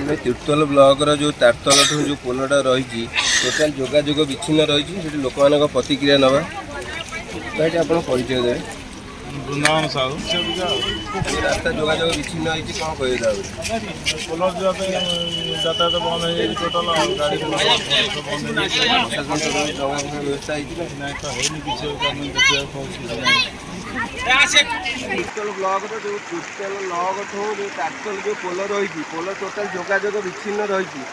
देखिए तीर्तोल ब्लॉक जो तारतल जो पोलटा रही टोटाल जोगाजोग विच्छिन्न रही लोक मान प्रतिक्रिया नवा तो आप परिचय देवे वृंदावन साहू रास्ता जोगाजोग विच्छिन्न होती कौन कहे पोलर जाते यातायात बंद हो टोटाल गाड़ी व्यवस्था तीर्तोल ब्लॉक जो तीर्तोल लग ठू जो तारतल जो पोल रही पोल टोटाल जोगाजोग विच्छिन्न रही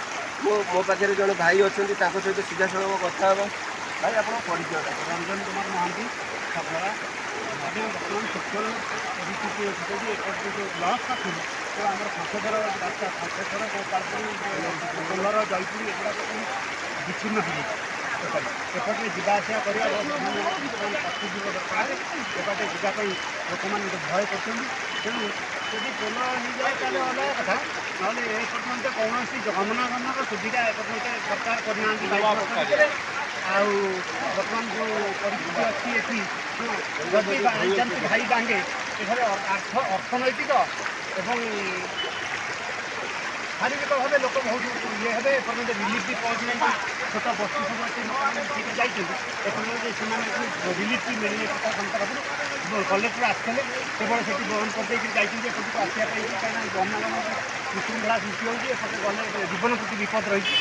मो पाखे जड़े भाई अच्छा सहित सीधा सड़क कथा हाँ भाई आप परिचय रंजन कुमार महांती सफला आगे बर्तमान तीर्तोल स्थिति अच्छी जो ब्लॉक थे तो आम खसधर रास्ता खसधर पोलर जयपुर एगुड़ा विच्छिन्न हो एपटे जावासा कर प्रतिजीव दरकार एपटे जावाई लोक मैंने भय कर तेणु यदि पोल हो जाए तो अलग कथा ना एपर्यंत कौन गमनागमन सुविधा एपर्यंत सरकार करना बर्तमान जो परिस्थिति अच्छी एटी जदि बाईचान्स भाई बांगे अर्थनैतिक एवं शारीरिक भाव लोक बहुत ये हे एपर्यंत रिलीफ भी पहुँची ना छोट बस्ती सब अच्छे लोक जाइए रिलीफ भी मिलने सरकार तरफ कलेक्टर आसते केवल से बंद करदे जाइए आसापी कहीं गमनागमन मुस्लिम भाड़ा सृष्टि होती गले जीवन प्रति विपद रही